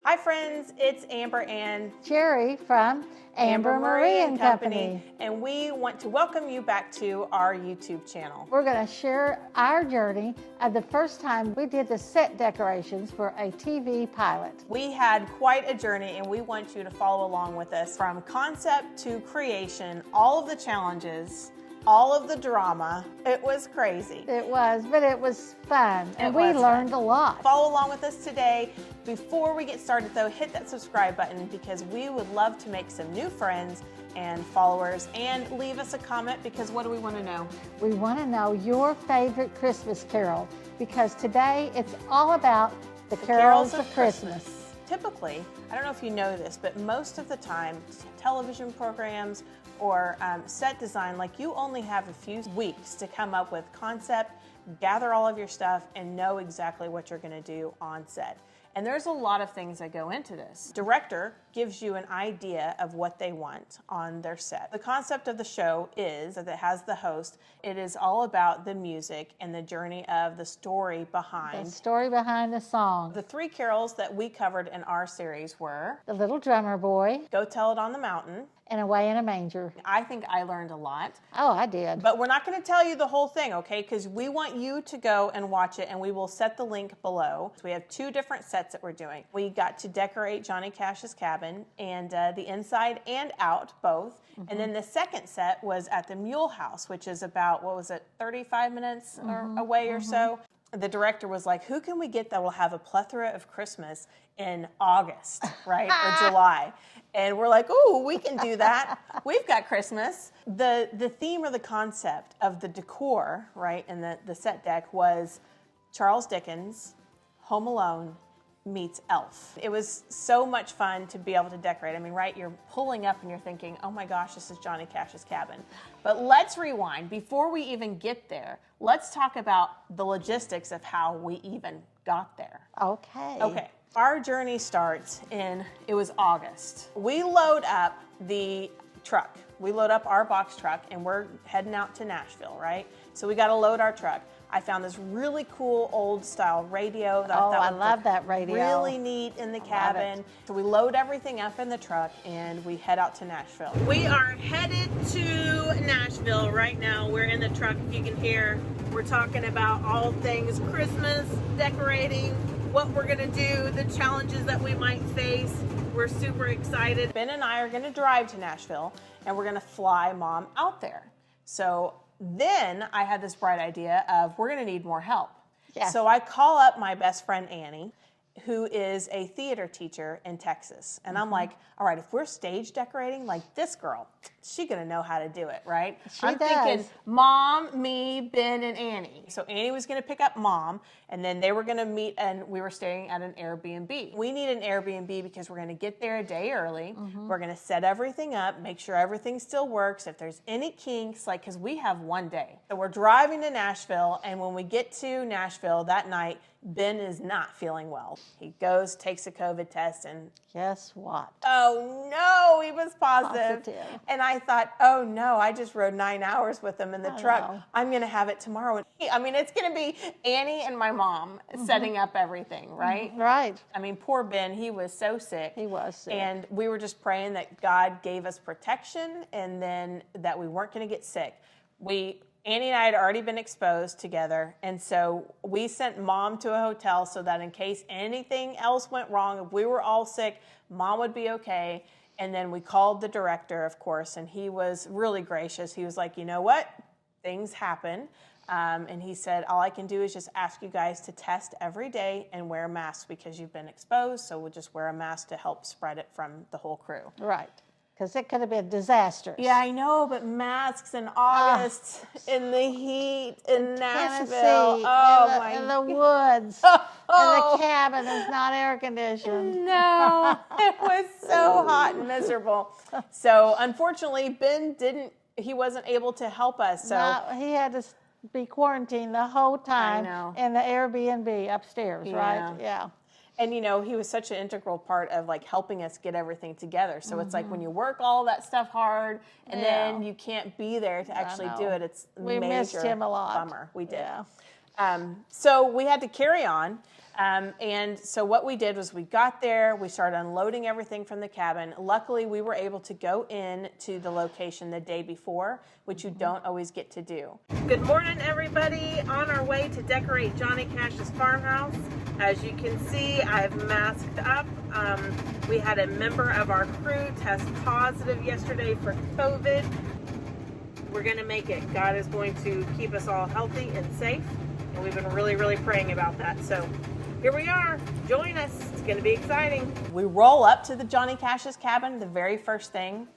Hi friends, it's Amber and Jerry from Amber Marie and Company. And we want to welcome you back to our YouTube channel. We're going to share our journey of the first time we did the set decorations for a TV pilot. We had quite a journey and we want you to follow along with us from concept to creation, all of the challenges, all of the drama. It was crazy. It was, but it was fun and we learned a lot. Follow along with us today. Before we get started though, hit that subscribe button because we would love to make some new friends and followers, and leave us a comment because what do we want to know? We want to know your favorite Christmas carol because today it's all about the carols of Christmas. Typically, I don't know if you know this, but most of the time, television programs or set design, like you only have a few weeks to come up with concept, gather all of your stuff, and know exactly what you're going to do on set. And there's a lot of things that go into this. Director gives you an idea of what they want on their set. The concept of the show is that it has the host. It is all about the music and the journey of the story behind. The story behind the song. The three carols that we covered in our series were The Little Drummer Boy, Go Tell It on the Mountain, and Away in a Manger. I think I learned a lot. Oh, I did. But we're not going to tell you the whole thing, okay? Because we want you to go and watch it, and we will set the link below. So we have two different sets that we're doing. We got to decorate Johnny Cash's cabin, and the inside and out, both. Mm-hmm. And then the second set was at the Mule House, which is about, 35 minutes away or so. The director was like, who can we get that will have a plethora of Christmas in August, right, or July? And we're like, ooh, we can do that. We've got Christmas. The theme or the concept of the decor, right, and the set deck was Charles Dickens, Home Alone meets Elf. It was so much fun to be able to decorate. I mean, right, you're pulling up and you're thinking, oh my gosh, this is Johnny Cash's cabin. But let's rewind. Before we even get there, let's talk about the logistics of how we even got there. Okay. Our journey starts it was August. We load up the truck. We load up our box truck and we're heading out to Nashville, right? So we got to load our truck. I found this really cool old style radio that I love that radio. Really neat in the cabin. So we load everything up in the truck and we head out to Nashville. We are headed to Nashville right now. We're in the truck, if you can hear. We're talking about all things Christmas, decorating, what we're gonna do, the challenges that we might face. We're super excited. Ben and I are gonna drive to Nashville and we're gonna fly Mom out there. So then I had this bright idea of we're gonna need more help. Yes. So I call up my best friend Annie, who is a theater teacher in Texas. And I'm like, all right, if we're stage decorating, like this girl, she's gonna know how to do it, right? I'm thinking Mom, me, Ben, and Annie. So Annie was gonna pick up Mom, and then they were gonna meet, and we were staying at an Airbnb. We need an Airbnb because we're gonna get there a day early. We're gonna set everything up, make sure everything still works. If there's any kinks, because we have one day. So we're driving to Nashville, and when we get to Nashville that night, Ben is not feeling well. He goes, takes a COVID test, and guess what? Oh no, he was positive. And I thought, oh no, I just rode 9 hours with him in the truck. I'm gonna have it tomorrow. I mean, it's gonna be Annie and my mom setting up everything, right? Right. I mean, poor Ben, he was so sick. He was sick. And we were just praying that God gave us protection and then that we weren't gonna get sick. Annie and I had already been exposed together, and so we sent Mom to a hotel so that in case anything else went wrong, if we were all sick, Mom would be okay. And then we called the director, of course, and he was really gracious. He was like, you know what? Things happen. And he said, all I can do is just ask you guys to test every day and wear masks because you've been exposed, so we'll just wear a mask to help spread it from the whole crew. Right. Because it could have been disastrous. Yeah, I know, but masks in August, in the heat, in Nashville, in the woods, in the cabin that's not air conditioned. No, it was so hot and miserable. So unfortunately, Ben he wasn't able to help us. So he had to be quarantined the whole time in the Airbnb upstairs, right? Yeah. And, you know, he was such an integral part of, like, helping us get everything together. So it's like when you work all that stuff hard and then you can't be there to actually do it, it's we missed him a lot. Bummer. We did. Yeah. So we had to carry on. And so what we did was we got there, we started unloading everything from the cabin. Luckily, we were able to go in to the location the day before, which you don't always get to do. Good morning, everybody. On our way to decorate Johnny Cash's farmhouse. As you can see, I've masked up. We had a member of our crew test positive yesterday for COVID. We're going to make it. God is going to keep us all healthy and safe. And we've been really, really praying about that. So here we are. Join us. It's going to be exciting. We roll up to the Johnny Cash's cabin, the very first thing.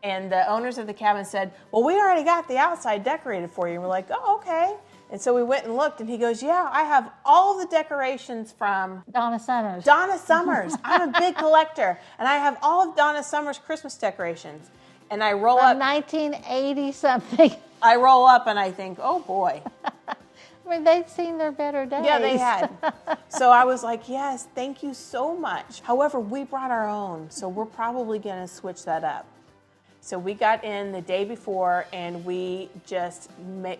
And the owners of the cabin said, well, we already got the outside decorated for you. And we're like, oh, okay. And so we went and looked, and he goes, yeah, I have all the decorations from Donna Summers. Donna Summers. I'm a big collector. And I have all of Donna Summers' Christmas decorations. And I roll up. 1980 something. I roll up and I think, oh boy. I mean, they'd seen their better days. Yeah, they had. So I was like, yes, thank you so much. However, we brought our own, so we're probably going to switch that up. So we got in the day before and we just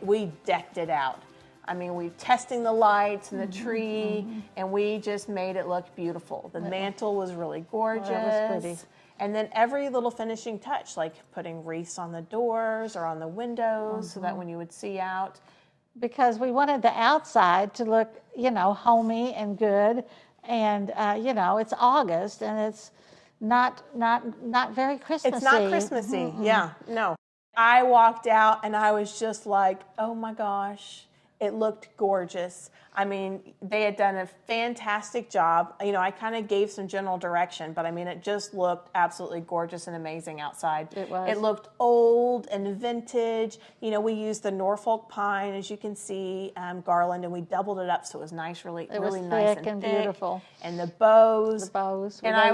we decked it out. I mean, we testing the lights and the tree, and we just made it look beautiful. The mantle was really gorgeous. Well, that was pretty. And then every little finishing touch, like putting wreaths on the doors or on the windows so that when you would see out. Because we wanted the outside to look, you know, homey and good. And, you know, it's August and it's not very Christmassy. It's not Christmassy. Yeah, no. I walked out and I was just like, oh my gosh, it looked gorgeous. I mean, they had done a fantastic job. You know, I kind of gave some general direction, but I mean, it just looked absolutely gorgeous and amazing outside. It was. It looked old and vintage. You know, we used the Norfolk pine, as you can see, garland, and we doubled it up so it was nice, really nice and thick. Beautiful. And the bows. The bows. And I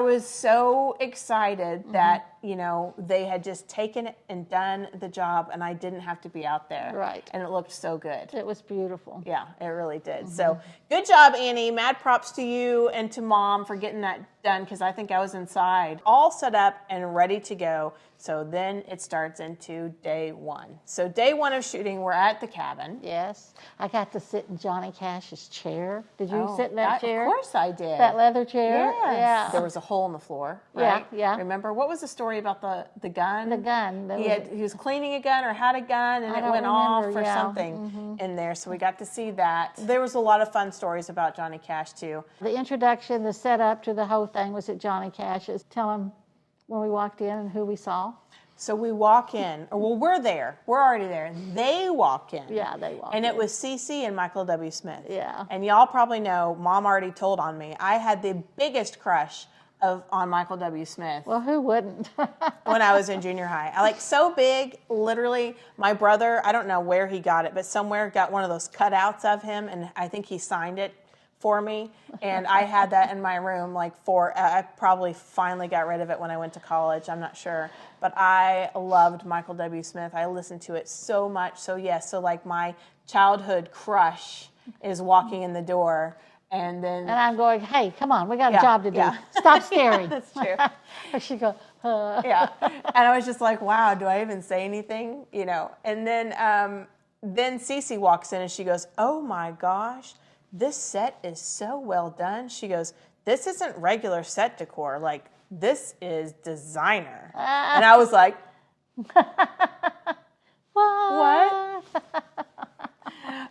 was so excited that, you know, they had just taken it and done the job, and I didn't have to be out there. Right. And it looked so good. It was beautiful. Yeah, it really did. So good job, Annie. Mad props to you and to Mom for getting that done, because I think I was inside. All set up and ready to go. So then it starts into day one. So day one of shooting, we're at the cabin. Yes. I got to sit in Johnny Cash's chair. Did you sit in that chair? Of course I did. That leather chair? Yes. Yeah. There was a hole in the floor, right? Yeah. Remember, what was the story about the gun? The gun. He was cleaning a gun or had a gun, and it went off or something in there. So we got to see that. There was a lot of fun stories about Johnny Cash, too. The introduction, the setup to the whole thing was at Johnny Cash's. Tell them when we walked in and who we saw. So we walk in, well, we're there. We're already there. They walk in. Yeah, they walked in. And it was CeCe and Michael W. Smith. Yeah. And y'all probably know, Mom already told on me, I had the biggest crush on Michael W. Smith. Well, who wouldn't? When I was in junior high. I so big, literally, my brother, I don't know where he got it, but somewhere got one of those cutouts of him, and I think he signed it for me, and I had that in my room I probably finally got rid of it when I went to college, I'm not sure, but I loved Michael W. Smith. I listened to it so much. So yes, so my childhood crush is walking in the door, and then and I'm going, hey, come on, we got a job to do. Stop staring. That's true. She goes, yeah, and I was just like, wow, do I even say anything? You know, and then CeCe walks in and she goes, oh my gosh, this set is so well done. She goes, this isn't regular set decor. This is designer. And I was like, what?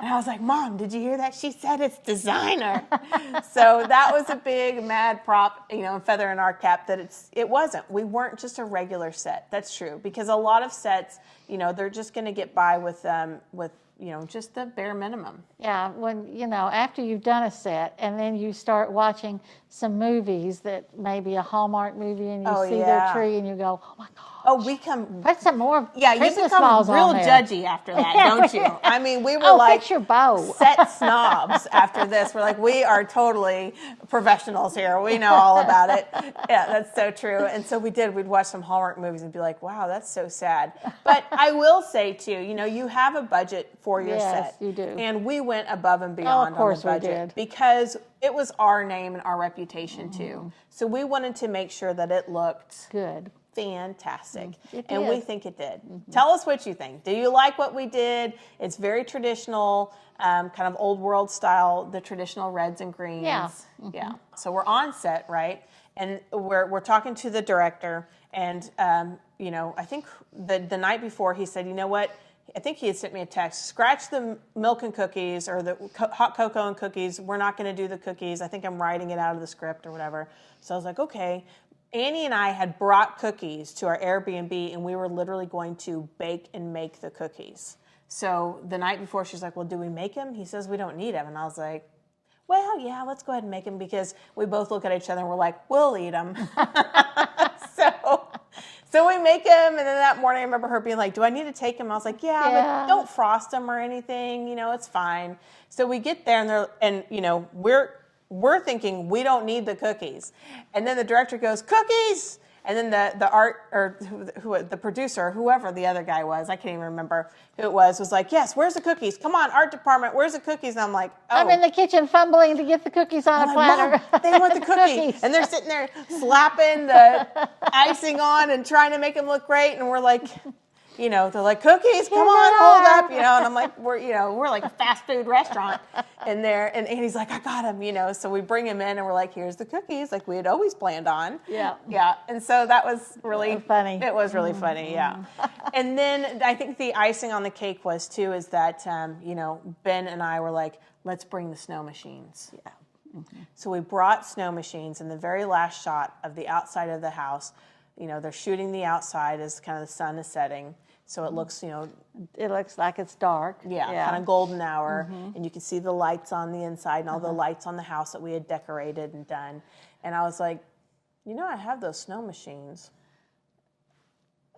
And I was like, Mom, did you hear that? She said it's designer. So that was a big mad prop, and feather in our cap that it wasn't. We weren't just a regular set. That's true. Because a lot of sets, they're just going to get by with just the bare minimum. Yeah, when, after you've done a set and then you start watching some movies that maybe a Hallmark movie and you see their tree and you go, oh my gosh. Oh, we come. Put some more you become real judgy after that, don't you? I mean, we were fix your bow. Set snobs after this. We're like, we are totally professionals here. We know all about it. Yeah, that's so true. And so we did. We'd watch some Hallmark movies and be like, wow, that's so sad. But I will say, too, you have a budget for your set. Yes, you do. And we went above and beyond on the budget. Because it was our name and our reputation, too. So we wanted to make sure that it looked good. fantastic. It And we did. think it did. Tell us what you think. Do you like what we did? It's very traditional, kind of old world style, the traditional reds and greens. Yeah. Yeah. So we're on set, right? And we're talking to the director, and you know, I think the night before he said, you know what? I think he had sent me a text. Scratch the milk and cookies or the hot cocoa and cookies. We're not going to do the cookies. I think I'm writing it out of the script or whatever. So I was like, okay. Annie and I had brought cookies to our Airbnb, and we were literally going to bake and make the cookies. So the night before, she's like, well, do we make them? He says we don't need them. And I was like, well, yeah, let's go ahead and make them, because we both look at each other and we're like, we'll eat them. So we make them, and then that morning I remember her being like, do I need to take them? I was like, yeah, but don't frost them or anything, you know, it's fine. So we get there, and you know, we're thinking we don't need the cookies. And then the director goes, cookies! And then the art, or the producer, whoever the other guy was, I can't even remember who it was like, yes, where's the cookies? Come on, art department, where's the cookies? And I'm like, oh. I'm in the kitchen fumbling to get the cookies on a platter. Mom, they want the cookies. And they're sitting there slapping the icing on and trying to make them look great. And we're like, you know, they're like, cookies, come on, hold up, you know. And I'm like, we're like a fast food restaurant in there. And Annie's like, I got them, you know. So we bring him in, and we're like, here's the cookies, like we had always planned on. Yeah. Yeah. And so that was really funny. It was really funny, yeah. And then I think the icing on the cake was too, is that, you know, Ben and I were like, let's bring the snow machines. Yeah. So we brought snow machines, in the very last shot of the outside of the house. You know, they're shooting the outside as kind of the sun is setting. So it looks, you know, It looks like it's dark. yeah, kind of golden hour. And you can see the lights on the inside and all the lights on the house that we had decorated and done. And I was like, you know, I have those snow machines.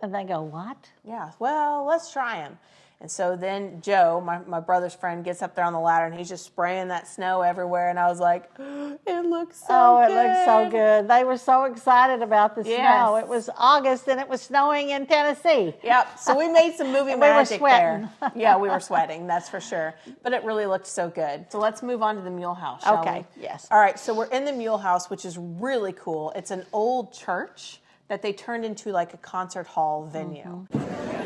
And they go, what? Yeah, well, let's try them. And so then Joe, my brother's friend, gets up there on the ladder, and he's just spraying that snow everywhere. And I was like, it looks so good. Oh, it looks so good. They were so excited about the snow. Yes. It was August, and it was snowing in Tennessee. Yep. So we made some movie And we were magic sweating. there. Yeah, we were sweating, that's for sure. But it really looked so good. So let's move on to the Mule House, shall Okay, we? yes. All right, so we're in the Mule House, which is really cool. It's an old church that they turned into like a concert hall venue.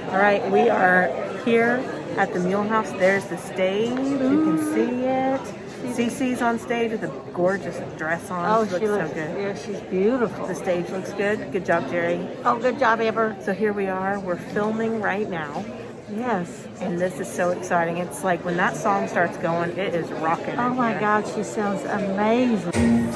All right, we are here at the Mule House. There's the stage. You can see it. CeCe's on stage with a gorgeous dress on. Oh, She looks so good. Yeah, she's beautiful. The stage looks good. Good job, Jerry. Oh, good job, Amber. So here we are. We're filming right now. Yes. And this is so exciting. It's like when that song starts going, it is rocking. Oh, in my here. God, she sounds amazing.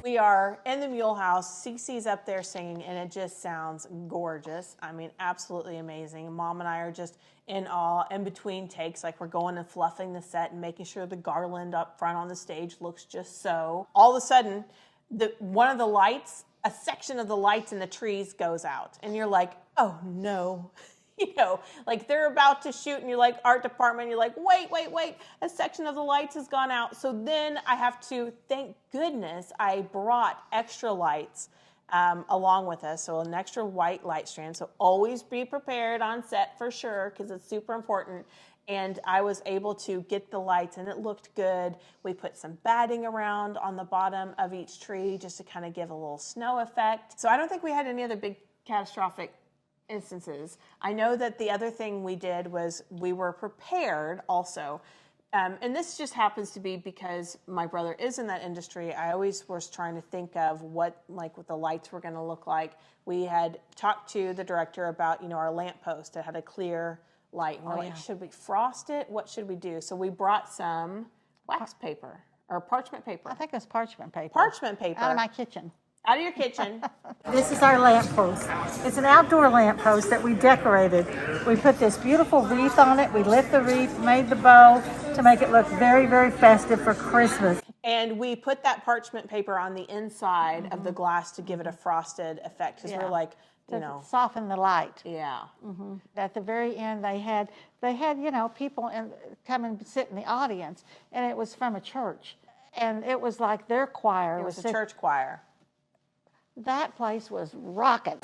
We are in the Mule House. CeCe's up there singing, and it just sounds gorgeous. I mean, absolutely amazing. Mom and I are just in awe in between takes, like we're going and fluffing the set and making sure the garland up front on the stage looks just so. All of a sudden, one of the lights, a section of the lights in the trees goes out, and you're like, oh no. You know, like they're about to shoot, and you're like, art department, you're like, wait, a section of the lights has gone out. So then I have to, thank goodness, I brought extra lights along with us. So an extra white light strand. So always be prepared on set for sure, because it's super important. And I was able to get the lights, and it looked good. We put some batting around on the bottom of each tree just to kind of give a little snow effect. So I don't think we had any other big catastrophic instances. I know that the other thing we did was we were prepared also. And this just happens to be because my brother is in that industry. I always was trying to think of what the lights were going to look like. We had talked to the director about, you know, our lamppost that had a clear light. And we're like, should we frost it? What should we do? So we brought some wax paper or parchment paper. I think it's parchment paper. Parchment paper. Out of my kitchen. Out of your kitchen. This is our lamppost. It's an outdoor lamppost that we decorated. We put this beautiful wreath on it. We lit the wreath, made the bow to make it look very, very festive for Christmas. And we put that parchment paper on the inside of the glass to give it a frosted effect, because we're like, you know, soften the light. yeah. At the very end, they had you know, people come and sit in the audience, and it was from a church, and it was like their choir It was a church choir. That place was rocking.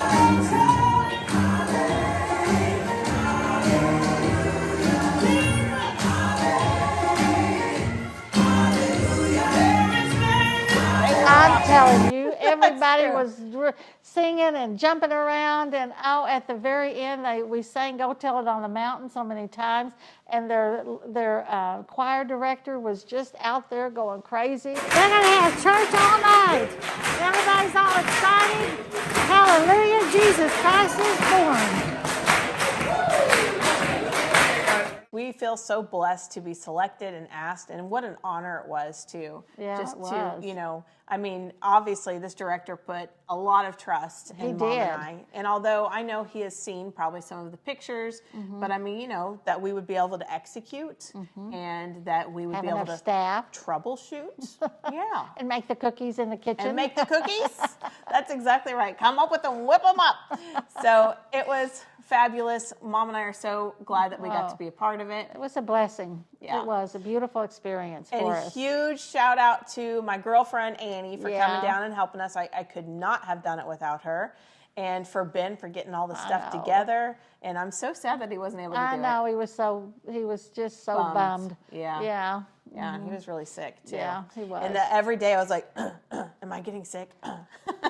I'm telling you, everybody true. was singing and jumping around, and oh, at the very end, we sang "Go Tell It on the Mountain" so many times, and their choir director was just out there going crazy. They're gonna have church all night. Everybody's all excited. Hallelujah! Jesus Christ is born. We feel so blessed to be selected and asked, and what an honor it was too. Yeah, just it was. to, you know, I mean, obviously this director put a lot of trust in Mom did. and I. And although I know he has seen probably some of the pictures, but I mean, you know, that we would be able to execute and that we would Have be able enough to staff. troubleshoot. Yeah. And make the cookies in the kitchen. And make the cookies. That's exactly right. Come up with them, whip them up. So it was fabulous. Mom and I are so glad that we got to be a part of it. It was a blessing. Yeah. It was a beautiful experience And for a us. huge shout out to my girlfriend Annie for Yeah. coming down and helping us. I could not have done it without her. And for Ben for getting all the stuff know. together. And I'm so sad that he wasn't able to do I it. know, he was just so bummed. Yeah. Yeah. Yeah, and he was really sick too. Yeah, he was. And every day I was like, am I getting sick?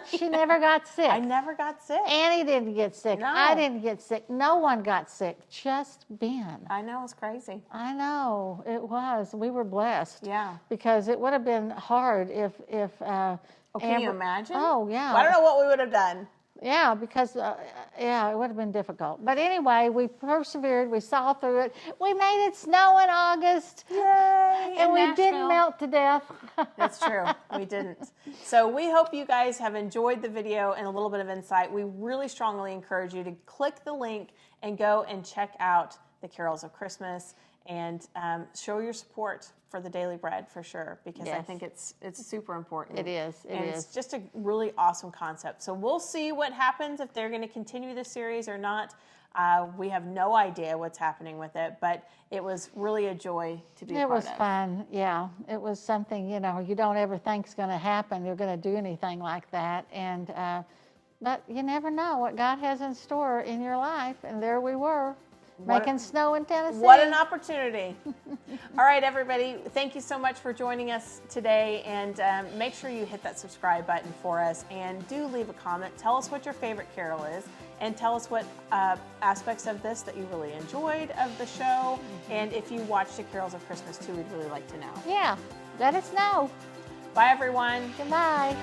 She never got sick. I never got sick. Annie didn't get sick. No. I didn't get sick. No one got sick. Just Ben. I know, it's crazy. I know, it was. We were blessed. Yeah. Because it would have been hard if Can you imagine? Oh, yeah. Well, I don't know what we would have done. Yeah, because, it would have been difficult. But anyway, we persevered. We saw through it. We made it snow in August. Yay! And in we Nashville. didn't melt to death. That's true. We didn't. So we hope you guys have enjoyed the video and a little bit of insight. We really strongly encourage you to click the link and go and check out the Carols of Christmas and show your support for the Daily Bread for sure, because I Yes. think it's super important. It is. And it's just a really awesome concept. So we'll see what happens, if they're going to continue the series or not. We have no idea what's happening with it, but it was really a joy to be a It part was of. fun, yeah. It was something, you don't ever think is going to happen. You're going to do anything like that. And but you never know what God has in store in your life. And there we were, making snow in Tennessee. What an opportunity. All right, everybody. Thank you so much for joining us today. And make sure you hit that subscribe button for us. And do leave a comment. Tell us what your favorite carol is. And tell us what aspects of this that you really enjoyed of the show. And if you watched the Carols of Christmas too, we'd really like to know. Yeah, let us know. Bye, everyone. Goodbye.